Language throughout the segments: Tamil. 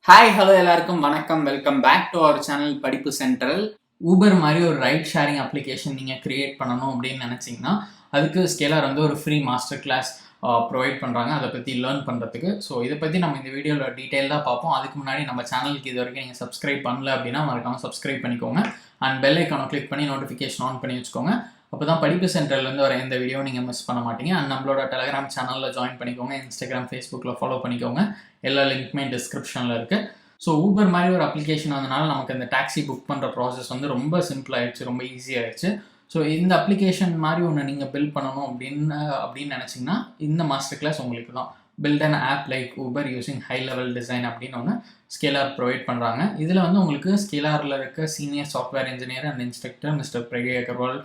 ஹாய் ஹலோ எல்லாருக்கும் வணக்கம். Welcome back to our channel Padippu central. Uber மாதிரி ஒரு ரைட் ஷேரிங் அப்ளிகேஷன் நீங்கள் கிரியேட் பண்ணணும் அப்படின்னு நினச்சிங்கன்னா அதுக்கு ஸ்கேலர் வந்து ஒரு ஃப்ரீ மாஸ்டர் கிளாஸ் ப்ரொவைட் பண்ணுறாங்க. அதை பற்றி லேர்ன் பண்ணுறதுக்கு. ஸோ இதை பற்றி நம்ம இந்த வீடியோவில் டீட்டெயிலாக பார்ப்போம். அதுக்கு முன்னாடி நம்ம சேனலுக்கு இது வரைக்கும் நீங்கள் சப்ஸ்கிரைப் பண்ணல அப்படின்னா மறக்காமல் சப்ஸ்கிரைப் பண்ணிக்கோங்க. அண்ட் பெல் ஐக்கானை கிளிக் பண்ணி நோட்டிஃபிகேஷன் ஆன் பண்ணி வச்சுக்கோங்க. அப்போ தான் படிப்பு சென்டர்லேருந்து வர எந்த வீடியோ நீங்கள் மிஸ் பண்ண மாட்டீங்க. அண்ட் நம்மளோட டெலிகிராம் சேனலில் ஜாயின் பண்ணிக்கோங்க. இன்ஸ்டாகிராம், ஃபேஸ்புக்கில் ஃபாலோ பண்ணிக்கோங்க. எல்லா லிங்க்குமே டிஸ்கிரிப்ஷனில் இருக்குது. ஸோ ஊபர் மாதிரி ஒரு அப்ளிகேஷன் வந்தனால நமக்கு இந்த டாக்ஸி புக் பண்ணுற ப்ராசஸ் வந்து ரொம்ப சிம்பிளாகிடுச்சு, ரொம்ப ஈஸியாகிடுச்சு. ஸோ இந்த அப்ளிகேஷன் மாதிரி ஒன்று நீங்கள் பில்ட் பண்ணணும் அப்படின்னு நினச்சிங்கன்னா இந்த மாஸ்டர் கிளாஸ் உங்களுக்கு தான். Build and app like Uber using high level design அப்படின்னு ஒன்று ஸ்கேலார் ப்ரொவைட் பண்ணுறாங்க. இதில் வந்து உங்களுக்கு ஸ்கேலாரில் இருக்க senior software engineer and instructor mister Prakhar Agarwal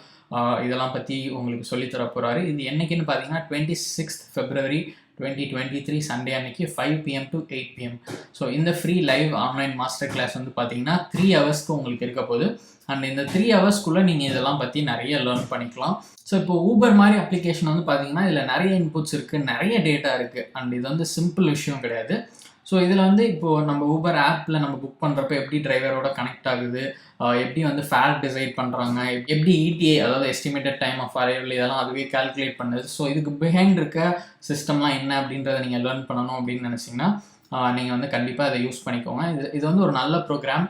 இதெல்லாம் பற்றி உங்களுக்கு சொல்லித்தர போகிறாரு. இது என்னைக்குன்னு பார்த்தீங்கன்னா 26th February 2023 சண்டே அன்னைக்கு 5 PM to 8 PM. ஸோ இந்த free live online master class வந்து பார்த்தீங்கன்னா 3 ஹவர்ஸ்க்கு உங்களுக்கு இருக்க போகுது. அண்ட் இந்த 3 ஹவர்ஸ்க்குள்ளே நீங்கள் இதெல்லாம் பற்றி நிறைய லேர்ன் பண்ணிக்கலாம். ஸோ இப்போ ஊபர் மாதிரி அப்ளிகேஷன் வந்து பார்த்தீங்கன்னா இதில் நிறைய இன்புட்ஸ் இருக்குது, நிறைய டேட்டா இருக்குது. அண்ட் இது வந்து சிம்பிள் விஷயம் கிடையாது. ஸோ இதில் வந்து இப்போது நம்ம ஊபர் ஆப்பில் நம்ம புக் பண்ணுறப்ப எப்படி டிரைவரோட கனெக்ட் ஆகுது, எப்படி வந்து ஃபேர் டிசைட் பண்ணுறாங்க, எப்படி ETA அதாவது எஸ்டிமேட்டட் டைம் ஆஃப் அரைவல் இதெல்லாம் அதுவே கால்குலேட் பண்ணுது. ஸோ இதுக்கு பிஹைண்ட் இருக்க சிஸ்டம்லாம் என்ன அப்படின்றத நீங்கள் லேர்ன் பண்ணணும் அப்படின்னு நினச்சிங்கன்னா நீங்கள் வந்து கண்டிப்பாக அதை யூஸ் பண்ணிக்கோங்க. இது வந்து ஒரு நல்ல ப்ரோக்ராம்.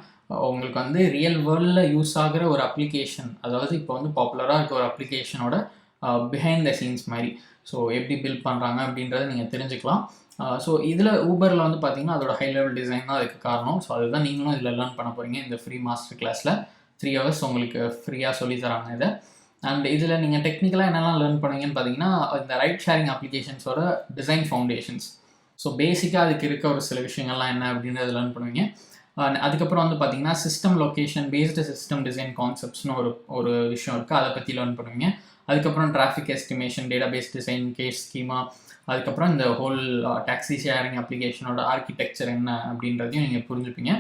உங்களுக்கு வந்து ரியல் வேர்ல்டில் யூஸ் ஆகிற ஒரு அப்ளிகேஷன், அதாவது இப்போ வந்து பாப்புலராக இருக்க ஒரு அப்ளிகேஷனோட பிஹைண்ட் த சீன்ஸ் மாதிரி. ஸோ எப்படி பில்ட் பண்ணுறாங்க அப்படின்றத நீங்கள் தெரிஞ்சுக்கலாம். ஸோ இதில் ஊபரில் வந்து பார்த்தீங்கன்னா அதோட ஹை லெவல் டிசைன் தான் அதுக்கு காரணம். ஸோ அதுதான் நீங்களும் இதில் லேர்ன் பண்ண போகிறீங்க. இந்த ஃப்ரீ மாஸ்டர் கிளாஸில் 3 ஹவர்ஸ் உங்களுக்கு ஃப்ரீயாக சொல்லித்தராங்க இதை. அண்ட் இதில் நீங்கள் டெக்னிக்கலாக என்னெல்லாம் லேர்ன் பண்ணுவீங்கன்னு பார்த்தீங்கன்னா இந்த ரைட் ஷேரிங் அப்ளிகேஷன்ஸோட டிசைன் ஃபவுண்டேஷன்ஸ். ஸோ பேசிக்காக அதுக்கு இருக்க ஒரு சில விஷயங்கள்லாம் என்ன அப்படின்றத லேர்ன் பண்ணுவீங்க. அதுக்கப்புறம் வந்து பார்த்தீங்கன்னா system location based system design கான்செப்ட்ஸ்னு ஒரு விஷயம் இருக்குது, அதை பற்றி லேர்ன் பண்ணுவீங்க. அதுக்கப்புறம் traffic estimation, database design, case schema, அதுக்கப்புறம் இந்த ஹோல் டாக்ஸி ஷேரிங் அப்ளிகேஷனோட ஆர்கிடெக்சர் என்ன அப்படின்றதையும் நீங்கள் புரிஞ்சுப்பீங்க.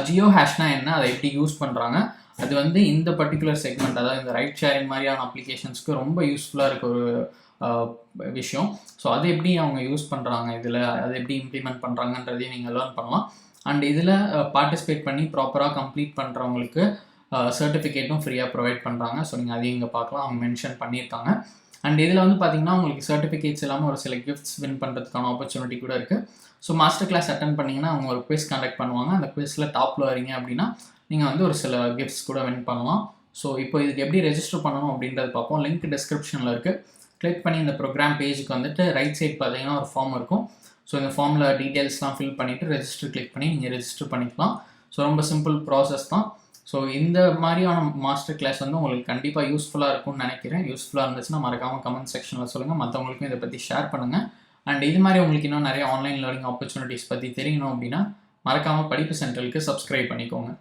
ஜியோ ஹேஷ்னா என்ன, அதை எப்படி யூஸ் பண்ணுறாங்க, அது வந்து இந்த பர்டிகுலர் செக்மெண்ட் அதாவது இந்த ரைட் ஷேரிங் மாதிரியான அப்ளிகேஷன்ஸ்க்கு ரொம்ப யூஸ்ஃபுல்லாக இருக்க ஒரு விஷயம். ஸோ அதை எப்படி அவங்க யூஸ் பண்ணுறாங்க, இதில் அதை எப்படி இம்ப்ளிமெண்ட் பண்ணுறாங்கன்றதையும் நீங்கள் லேர்ன் பண்ணலாம். அண்ட் இதில் பார்ட்டிசிபேட் பண்ணி ப்ராப்பராக கம்ப்ளீட் பண்ணுறவங்களுக்கு சர்டிஃபிகேட்டும் ஃப்ரீயாக ப்ரொவைட் பண்ணுறாங்க. ஸோ நீங்கள் அதையும் இங்கே பார்க்கலாம், அவங்க மென்ஷன் பண்ணியிருக்காங்க. அண்ட் இதில் வந்து பார்த்தீங்கன்னா உங்களுக்கு சர்டிஃபிகேட்ஸ் இல்லாமல் ஒரு சில கிஃப்ட்ஸ் வின் பண்ணுறதுக்கான ஆப்பர்ச்சுனிட்டி கூட இருக்குது. ஸோ மாஸ்டர் கிளாஸ் அட்டன் பண்ணிங்கன்னா அவங்க ஒரு குவிஸ் கண்டக்ட் பண்ணுவாங்க. அந்த குவிஸில் டாப்பில் வரீங்க அப்படின்னா நீங்கள் வந்து ஒரு சில கிஃப்ட்ஸ் கூட வின் பண்ணலாம். ஸோ இப்போ இதுக்கு எப்படி ரெஜிஸ்டர் பண்ணணும் அப்படின்றது பார்ப்போம். லிங்க் டிஸ்கிரிப்ஷனில் இருக்குது. கிளிக் பண்ணி இந்த ப்ரோக்ராம் பேஜுக்கு வந்துட்டு ரைட் சைட் பார்த்தீங்கன்னா ஒரு ஃபார்ம் இருக்கும். ஸோ இந்த ஃபார்மில் டீட்டெயில்ஸ்லாம் ஃபில் பண்ணிவிட்டு ரெஜிஸ்டர் கிளிக் பண்ணி நீங்கள் ரெஜிஸ்டர் பண்ணிக்கலாம். ஸோ ரொம்ப சிம்பிள் ப்ராசஸ் தான். ஸோ இந்த மாதிரியான மாஸ்டர் கிளாஸ் வந்து உங்களுக்கு கண்டிப்பாக யூஸ்ஃபுல்லாக இருக்கும்னு நினைக்கிறேன். யூஸ்ஃபுல்லாக இருந்துச்சுன்னா மறக்காமல் கமெண்ட் செக்ஷனில் சொல்லுங்கள். மற்றவங்களுக்கும் இதை பற்றி ஷேர் பண்ணுங்கள். அண்ட் இது மாதிரி உங்களுக்கு இன்னும் நிறைய ஆன்லைன் லேர்னிங் ஆப்பர்ச்சுனிட்டிஸ் பற்றி தெரியணும் அப்படின்னா மறக்காமல் படிப்பு சென்டருக்கு சப்ஸ்கிரைப் பண்ணிக்கோங்க.